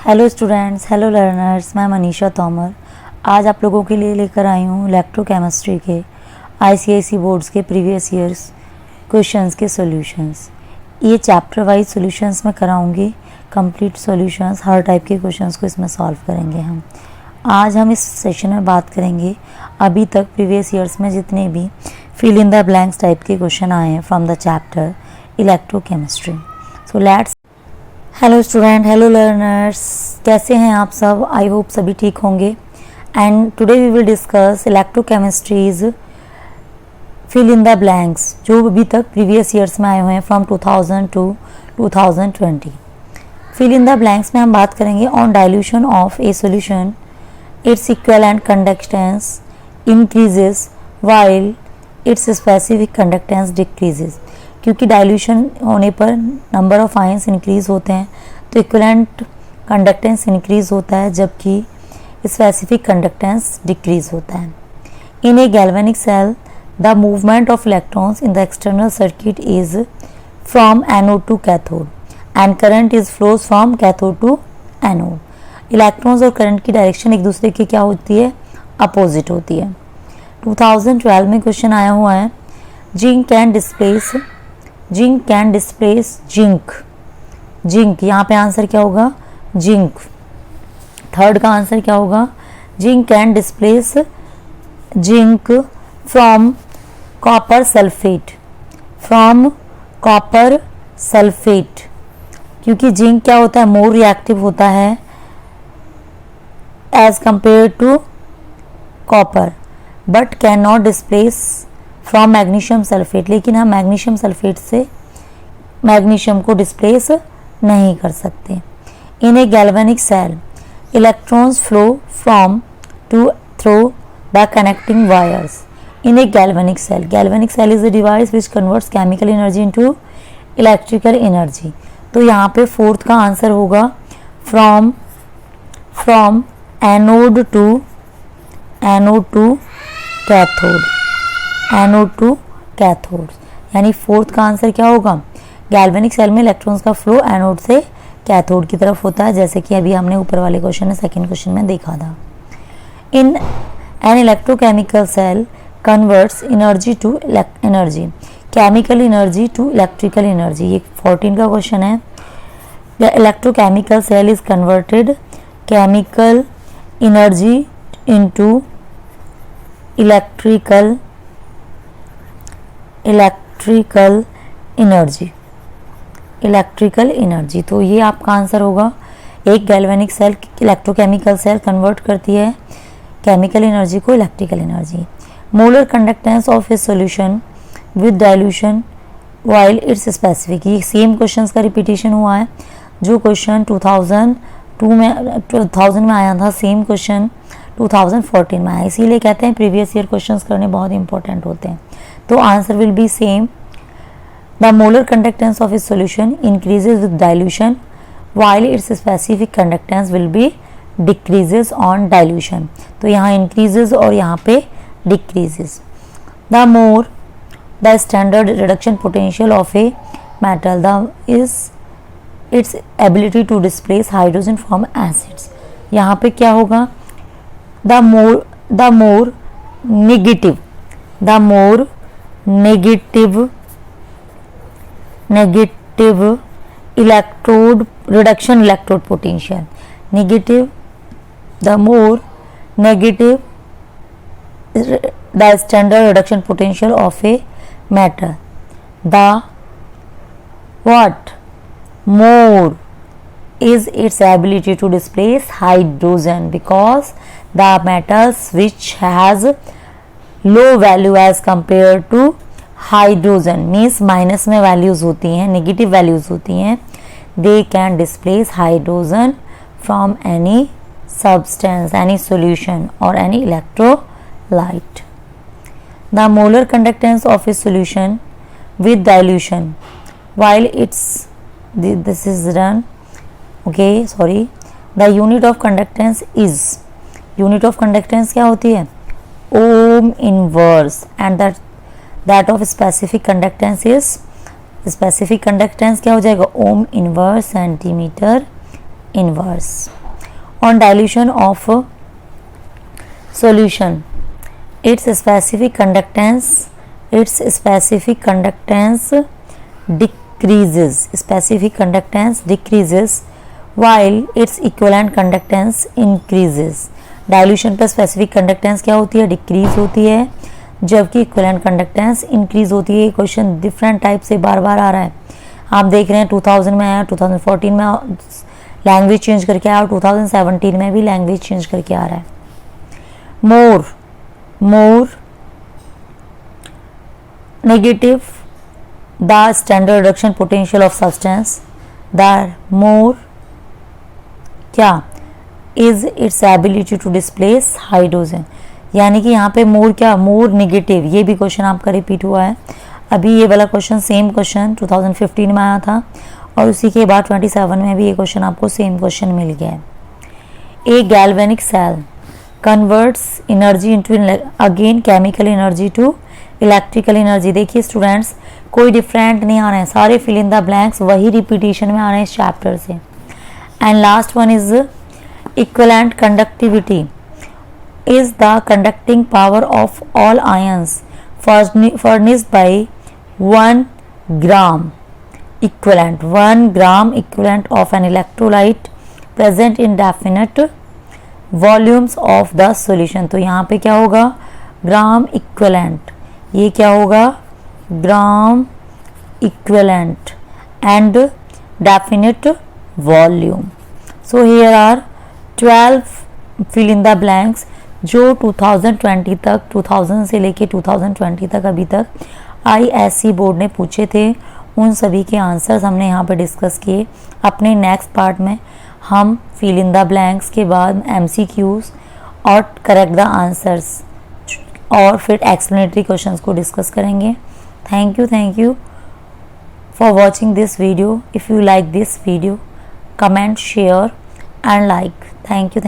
Hello students, hello learners, मैं मनीषा तोमर आज आप लोगों के लिए लेकर आई हूँ इलेक्ट्रोकेमिस्ट्री के आईसीएसई बोर्ड्स के प्रीवियस ईयर्स क्वेश्चंस के सॉल्यूशंस। ये चैप्टर वाइज सॉल्यूशंस में कराऊंगी, कंप्लीट सॉल्यूशंस, हर टाइप के क्वेश्चंस को इसमें सॉल्व करेंगे हम। आज हम इस सेशन में बात करेंगे अभी तक प्रीवियस ईयर्स में जितने भी fill in the blanks type के क्वेश्चन आए हैं from the chapter electrochemistry. So let's hello student, hello learners, कैसे हैं आप सब? आई होप सभी ठीक होंगे। And today we will discuss electrochemistry's fill in the blanks जो अभी तक प्रीवियस ईयर्स में आए हुए हैं from 2000 to 2020। Fill in the blanks में हम बात करेंगे on dilution of a solution, it's equivalent conductance increases while its specific conductance decreases. क्योंकि डाइल्यूशन होने पर नंबर ऑफ आयंस इंक्रीज होते हैं तो इक्विवेलेंट कंडक्टेंस इंक्रीज होता है, जबकि स्पेसिफिक कंडक्टेंस डिक्रीज होता है। In a galvanic cell the movement of electrons in the external circuit is from anode to cathode and current is flows from cathode to anode. Electrons और current की direction एक दूसरे की क्या होती है? अपोजिट होती है। 2012 में क्वेश्चन आया हुआ है, जिंक कैन डिस्प्लेस जिंक। यहाँ पे आंसर क्या होगा? जिंक। थर्ड का आंसर क्या होगा? Zinc can displace zinc from copper sulphate. क्योंकि जिंक क्या होता है? मोर रिएक्टिव होता है as compare to copper, but can not displace from magnesium sulphate. लेकिन हम मैग्नीशियम सल्फेट से मैग्नीशियम को डिस्प्लेस नहीं कर सकते। In a galvanic cell electrons flow from to through the connecting wires. In a galvanic cell is a device which converts chemical energy into electrical energy. तो यहाँ पे फोर्थ का answer होगा फ्रॉम एनोड टू कैथोड। यानी fourth का answer क्या होगा? Galvanic cell में इलेक्ट्रॉन्स का फ्लो एनोड से कैथोड की तरफ होता है, जैसे कि अभी हमने ऊपर वाले क्वेश्चन में सेकंड क्वेश्चन में देखा था। In an electrochemical cell converts energy to energy, chemical energy to electrical energy. ये 14 का क्वेश्चन है। The electrochemical cell is converted chemical energy into electrical energy. तो ये आपका आंसर होगा। एक galvanic cell electrochemical cell convert करती है केमिकल एनर्जी को electrical energy. Molar conductance of a solution with dilution while its specific. ये सेम क्वेश्चंस का रिपीटेशन हुआ है जो क्वेश्चन 2000 में आया था, सेम क्वेश्चन 2014 में आया। इसीलिए कहते हैं प्रीवियस ईयर क्वेश्चंस करने बहुत इंपॉर्टेंट होते हैं। तो answer will be same. The molar conductance of a solution increases with dilution while its specific conductance will be decreases on dilution. तो यहाँ इंक्रीजेज और यहाँ पे decreases. The standard reduction potential of a metal is its ability to displace hydrogen from acids. यहाँ पे क्या होगा? the more negative electrode reduction electrode potential. The more negative the standard reduction potential of a metal, the more is its ability to displace hydrogen, because the metals which has low value as compared to hydrogen means minus में values होती हैं, negative values होती हैं, they can displace hydrogen from any substance, any solution or any electrolyte. The molar conductance of a solution with dilution while this is done, the unit of conductance is, unit of conductance क्या होती है? Ohm inverse. And that of specific conductance is, specific conductance क्या हो जाएगा? Ohm inverse centimetre inverse. On dilution of solution, its specific conductance decreases while its equivalent conductance increases. Dilution पर specific conductance क्या होती है? डिक्रीज होती है, जबकि इक्विवेलेंट कंडक्टेंस इंक्रीज होती है। ये क्वेश्चन डिफरेंट टाइप से बार बार आ रहा है। आप देख रहे हैं 2000 में आया, 2014 में लैंग्वेज चेंज करके आया और 2017 में भी लैंग्वेज चेंज करके आ रहा है। More negative the standard reduction potential of substance, the more क्या is its ability to displace hydrogen. यानी कि यहाँ पे मोर क्या, मोर नेगेटिव। ये भी क्वेश्चन आपका रिपीट हुआ है। अभी ये वाला क्वेश्चन सेम क्वेश्चन 2015 में आया था और उसी के बाद 27 में भी ये क्वेश्चन आपको सेम क्वेश्चन मिल गया है। A galvanic cell converts energy into again chemical energy to electrical energy. देखिए स्टूडेंट्स, कोई डिफरेंट नहीं आ रहे हैं, सारे फिल इन द ब्लैंक्स वही रिपीटेशन में आ रहे हैं इस चैप्टर से। And last one is equivalent conductivity is the conducting power of all ions furnished by 1 gram equivalent of an electrolyte present in definite volumes of the solution। तो यहाँ पे क्या होगा? Gram equivalent. ये क्या होगा? Gram equivalent and definite volume. So here are 12 fill in the blanks जो 2020 तक, 2000 से लेके 2020 तक अभी तक ISC बोर्ड ने पूछे थे। उन सभी के आंसर्स हमने यहाँ पे डिस्कस किए। अपने नेक्स्ट पार्ट में हम फिल इन द ब्लैंक्स के बाद MCQs और करेक्ट द आंसर्स और फिर एक्सप्लेनेटरी क्वेश्चंस को डिस्कस करेंगे। Thank you for watching this video. If you like this video, comment, share and like. Thank you.